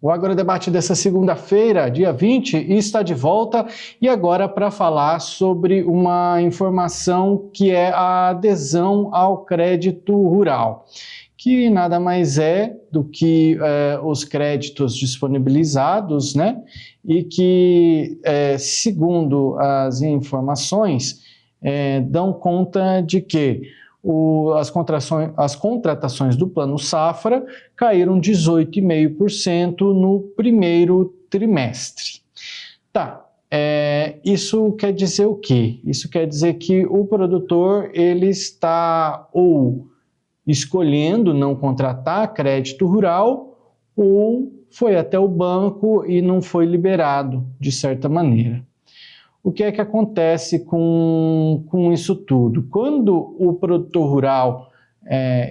O Agrodebate dessa segunda-feira, dia 20, está de volta e agora para falar sobre uma informação que é a adesão ao crédito rural, que nada mais é do que os créditos disponibilizados, né? E que, segundo as informações, dão conta de que as contratações do Plano Safra caíram 18,5% no primeiro trimestre. Tá, isso quer dizer o quê? Isso quer dizer que o produtor ele está ou escolhendo não contratar crédito rural ou foi até o banco e não foi liberado de certa maneira. O que é que acontece com isso tudo? Quando o produtor rural,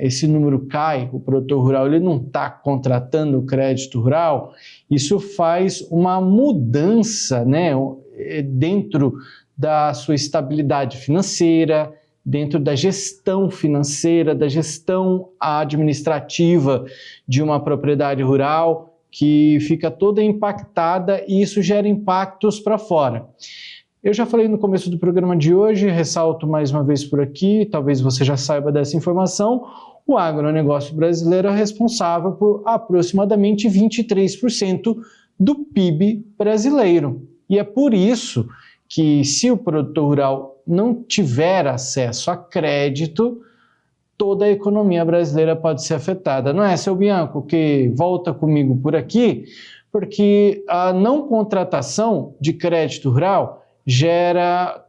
esse número cai, o produtor rural ele não está contratando o crédito rural, isso faz uma mudança, né, dentro da sua estabilidade financeira, dentro da gestão financeira, da gestão administrativa de uma propriedade rural, que fica toda impactada e isso gera impactos para fora. Eu já falei no começo do programa de hoje, ressalto mais uma vez por aqui, talvez você já saiba dessa informação, o agronegócio brasileiro é responsável por aproximadamente 23% do PIB brasileiro. E é por isso que se o produtor rural não tiver acesso a crédito, toda a economia brasileira pode ser afetada. Não é, seu Bianco, que volta comigo por aqui, porque a não contratação de crédito rural gera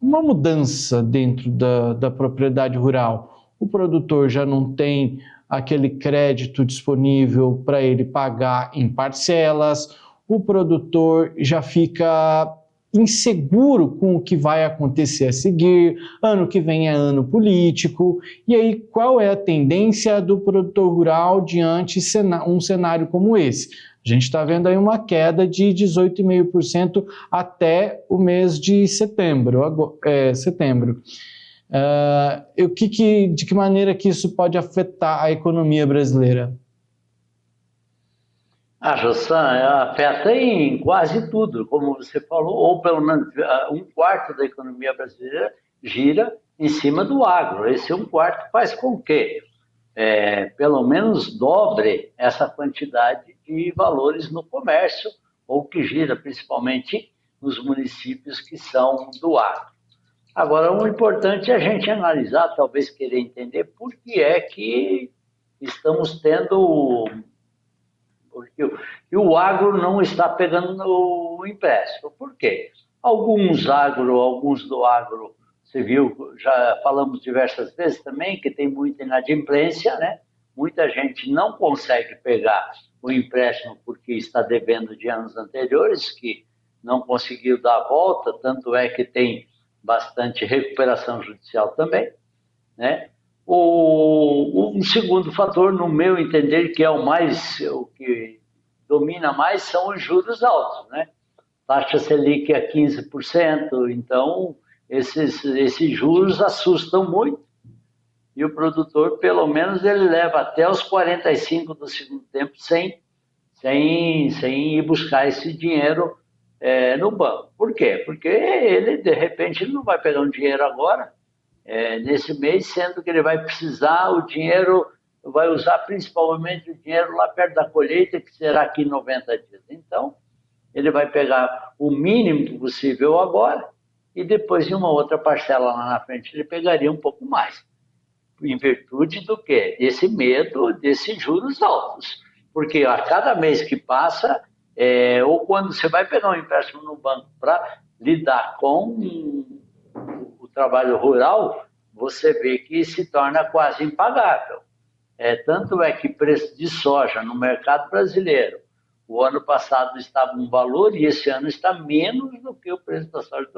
uma mudança dentro da propriedade rural. O produtor já não tem aquele crédito disponível para ele pagar em parcelas, o produtor já fica inseguro com o que vai acontecer a seguir, ano que vem é ano político, e aí qual é a tendência do produtor rural diante um cenário como esse? A gente está vendo aí uma queda de 18,5% até o mês de setembro. De que maneira que isso pode afetar a economia brasileira? Jossan, afeta em quase tudo, como você falou, ou pelo menos um quarto da economia brasileira gira em cima do agro. Esse um quarto faz com que pelo menos dobre essa quantidade de valores no comércio, ou que gira principalmente nos municípios que são do agro. Agora, o importante é a gente analisar, talvez querer entender por que é que estamos tendo... Porque o agro não está pegando no empréstimo. Por quê? Alguns do agro, você viu, já falamos diversas vezes também, que tem muita inadimplência, né? Muita gente não consegue pegar o empréstimo porque está devendo de anos anteriores, que não conseguiu dar a volta, tanto é que tem bastante recuperação judicial também, né? Um segundo fator, no meu entender, que é o que domina mais, são os juros altos, né? Taxa Selic a 15%, então esses juros assustam muito. E o produtor, pelo menos, ele leva até os 45 do segundo tempo sem ir buscar esse dinheiro no banco. Por quê? Porque ele, de repente, ele não vai pegar um dinheiro agora, nesse mês, sendo que ele vai precisar o dinheiro, vai usar principalmente o dinheiro lá perto da colheita, que será aqui em 90 dias. Então, ele vai pegar o mínimo possível agora e depois, em uma outra parcela lá na frente, ele pegaria um pouco mais. Em virtude do quê? Desse medo, desses juros altos. Porque a cada mês que passa, ou quando você vai pegar um empréstimo no banco para lidar com o trabalho rural, você vê que se torna quase impagável. Tanto é que preço de soja no mercado brasileiro, o ano passado estava um valor e esse ano está menos do que o preço da soja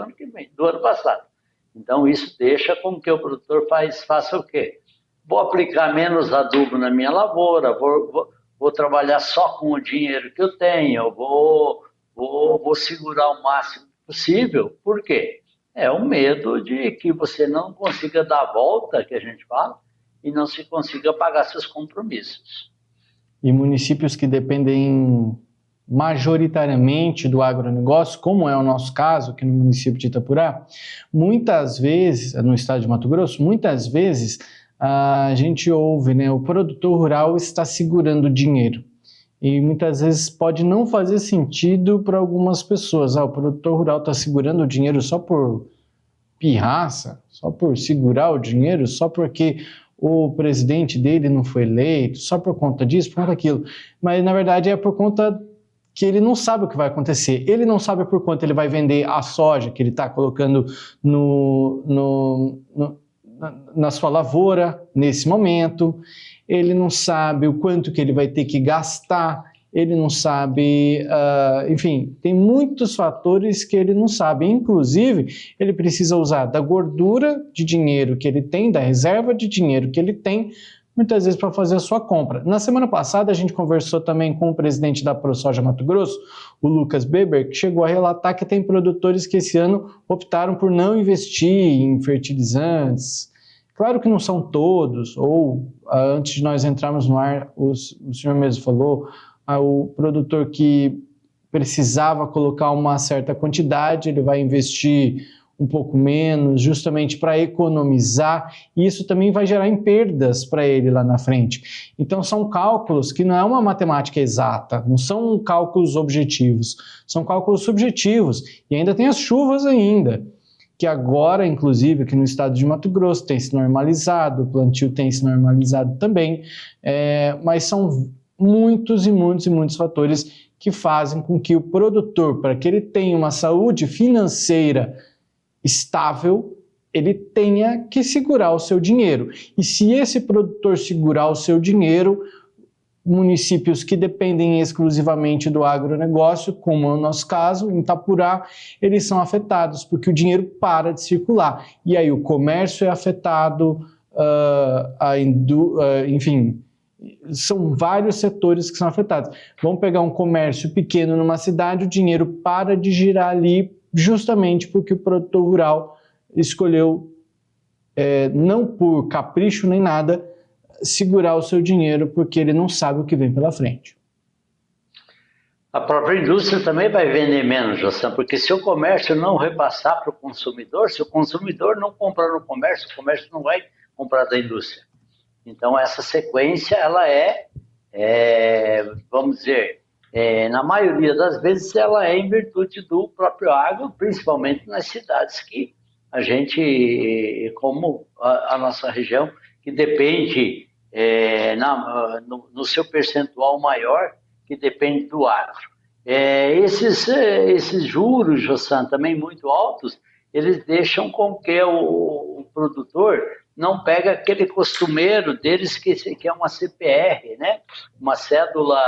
do ano passado. Então, isso deixa com que o produtor faça o quê? Vou aplicar menos adubo na minha lavoura, vou trabalhar só com o dinheiro que eu tenho, vou segurar o máximo possível. Por quê? É o medo de que você não consiga dar a volta, que a gente fala, e não se consiga pagar seus compromissos. e municípios que dependem majoritariamente do agronegócio, como é o nosso caso aqui no município de Itapurá, muitas vezes, no estado de Mato Grosso, muitas vezes a gente ouve, né, o produtor rural está segurando dinheiro. E muitas vezes pode não fazer sentido para algumas pessoas. O produtor rural está segurando o dinheiro só por pirraça, só por segurar o dinheiro, só porque o presidente dele não foi eleito, só por conta disso, por conta daquilo. Mas, na verdade, é por conta que ele não sabe o que vai acontecer. Ele não sabe por quanto ele vai vender a soja que ele está colocando na sua lavoura nesse momento. Ele não sabe o quanto que ele vai ter que gastar, ele não sabe, enfim, tem muitos fatores que ele não sabe. Inclusive, ele precisa usar da gordura de dinheiro que ele tem, da reserva de dinheiro que ele tem, muitas vezes para fazer a sua compra. Na semana passada, a gente conversou também com o presidente da ProSoja Mato Grosso, o Lucas Beber, que chegou a relatar que tem produtores que esse ano optaram por não investir em fertilizantes. Claro que não são todos, ou antes de nós entrarmos no ar, o senhor mesmo falou, o produtor que precisava colocar uma certa quantidade, ele vai investir um pouco menos, justamente para economizar, e isso também vai gerar em perdas para ele lá na frente. Então são cálculos que não é uma matemática exata, não são cálculos objetivos, são cálculos subjetivos, e ainda tem as chuvas ainda, que agora, inclusive, aqui no estado de Mato Grosso tem se normalizado, o plantio tem se normalizado também, mas são muitos e muitos e muitos fatores que fazem com que o produtor, para que ele tenha uma saúde financeira estável, ele tenha que segurar o seu dinheiro. E se esse produtor segurar o seu dinheiro, municípios que dependem exclusivamente do agronegócio, como é o nosso caso, em Itapurá, eles são afetados, porque o dinheiro para de circular. E aí o comércio é afetado, enfim, são vários setores que são afetados. Vamos pegar um comércio pequeno numa cidade, o dinheiro para de girar ali, justamente porque o produtor rural escolheu, não por capricho nem nada, segurar o seu dinheiro porque ele não sabe o que vem pela frente. A própria indústria também vai vender menos, Jossan, porque se o comércio não repassar para o consumidor, se o consumidor não comprar no comércio, o comércio não vai comprar da indústria. Então essa sequência, ela vamos dizer, na maioria das vezes ela é em virtude do próprio agro, principalmente nas cidades que a gente, como a nossa região, que depende no seu percentual maior, que depende do agro. Esses juros, Jossan, também muito altos, eles deixam com que o produtor não pegue aquele costumeiro deles que é uma CPR, né? Uma cédula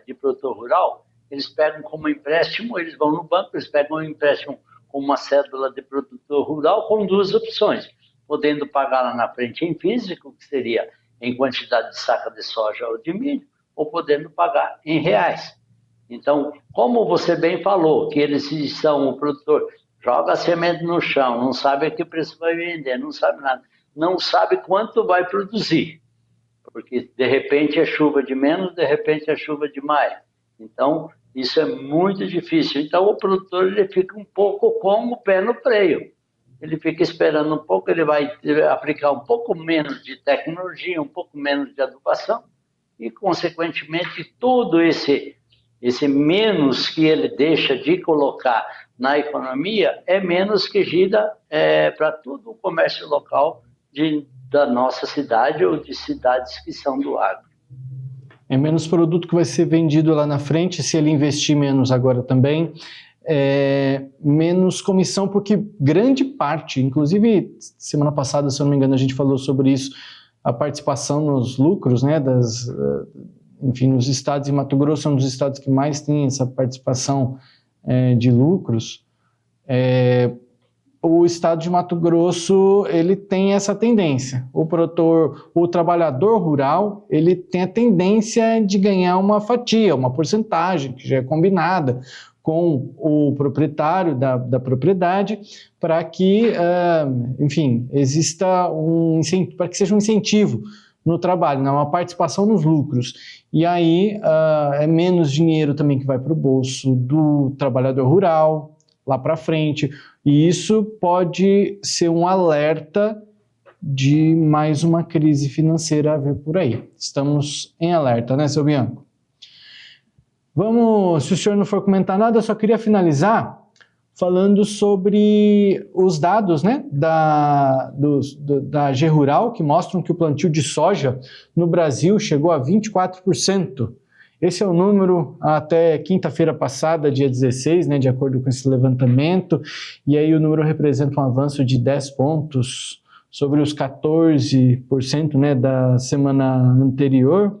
de produtor rural. Eles pegam como empréstimo, eles vão no banco, eles pegam um empréstimo com uma cédula de produtor rural com duas opções, podendo pagar lá na frente em físico, que seria em quantidade de saca de soja ou de milho, ou podendo pagar em reais. Então, como você bem falou, que o produtor joga a semente no chão, não sabe a que preço vai vender, não sabe nada, não sabe quanto vai produzir, porque de repente é chuva de menos, de repente é chuva de mais. Então, isso é muito difícil. Então, o produtor ele fica um pouco com o pé no freio. Ele fica esperando um pouco, ele vai aplicar um pouco menos de tecnologia, um pouco menos de adubação, e, consequentemente, todo esse menos que ele deixa de colocar na economia é menos que gira para todo o comércio local da nossa cidade ou de cidades que são do agro. É menos produto que vai ser vendido lá na frente, se ele investir menos agora também. Menos comissão, porque grande parte, inclusive semana passada, se eu não me engano, a gente falou sobre isso, a participação nos lucros, né, enfim, nos estados, e Mato Grosso é um dos estados que mais tem essa participação de lucros. O estado de Mato Grosso, ele tem essa tendência. O trabalhador rural, ele tem a tendência de ganhar uma fatia, uma porcentagem, que já é combinada com o proprietário da propriedade, para que, enfim, exista para que seja um incentivo no trabalho, né? Uma participação nos lucros. E aí é menos dinheiro também que vai para o bolso do trabalhador rural lá para frente. E isso pode ser um alerta de mais uma crise financeira a vir por aí. Estamos em alerta, né, seu Bianco? Vamos, se o senhor não for comentar nada, eu só queria finalizar falando sobre os dados, né, da G-Rural, que mostram que o plantio de soja no Brasil chegou a 24%. Esse é o número até quinta-feira passada, dia 16, né, de acordo com esse levantamento, e aí o número representa um avanço de 10 pontos sobre os 14%, né, da semana anterior.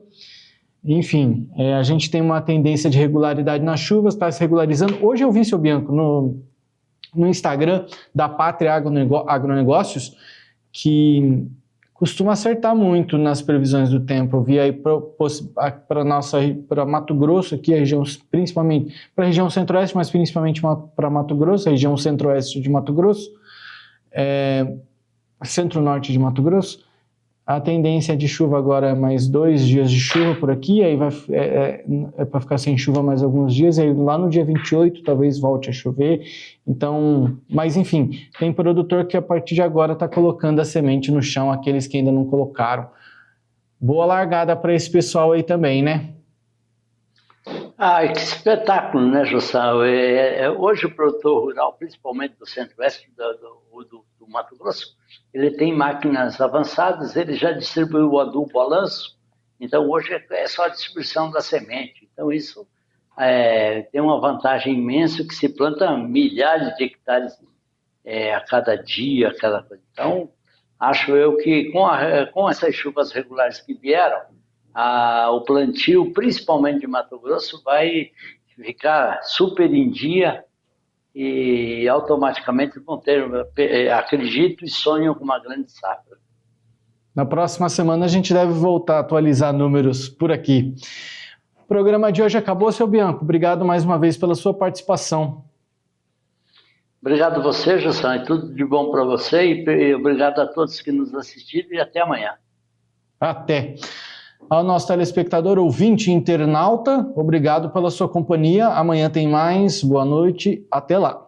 Enfim, a gente tem uma tendência de regularidade nas chuvas, está se regularizando. Hoje eu vi, seu Bianco, no Instagram da Pátria Agronegócios, que costuma acertar muito nas previsões do tempo. Eu vi aí para Mato Grosso, aqui a região, principalmente para a região centro-oeste, mas principalmente para Mato Grosso, a região centro-oeste de Mato Grosso, centro-norte de Mato Grosso. A tendência de chuva agora é mais 2 dias de chuva por aqui, aí para ficar sem chuva mais alguns dias, aí lá no dia 28 talvez volte a chover. Então, mas enfim, tem produtor que a partir de agora está colocando a semente no chão, aqueles que ainda não colocaram. Boa largada para esse pessoal aí também, né? Que espetáculo, né, Jussão? Hoje o produtor rural, principalmente do centro-oeste do Mato Grosso, ele tem máquinas avançadas, ele já distribuiu o adubo a lanço, então hoje é só a distribuição da semente. Então isso tem uma vantagem imensa, que se planta milhares de hectares a cada dia, a cada coisa. Então, acho eu que com essas chuvas regulares que vieram, o plantio, principalmente de Mato Grosso, vai ficar super em dia e automaticamente vão ter, acredito e sonho com uma grande safra. Na próxima semana a gente deve voltar a atualizar números por aqui. O programa de hoje acabou, seu Bianco. Obrigado mais uma vez pela sua participação. Obrigado a você, Jussão, e tudo de bom para você, e obrigado a todos que nos assistiram, e até amanhã. Até. Ao nosso telespectador, ouvinte e internauta, obrigado pela sua companhia. Amanhã tem mais. Boa noite. Até lá.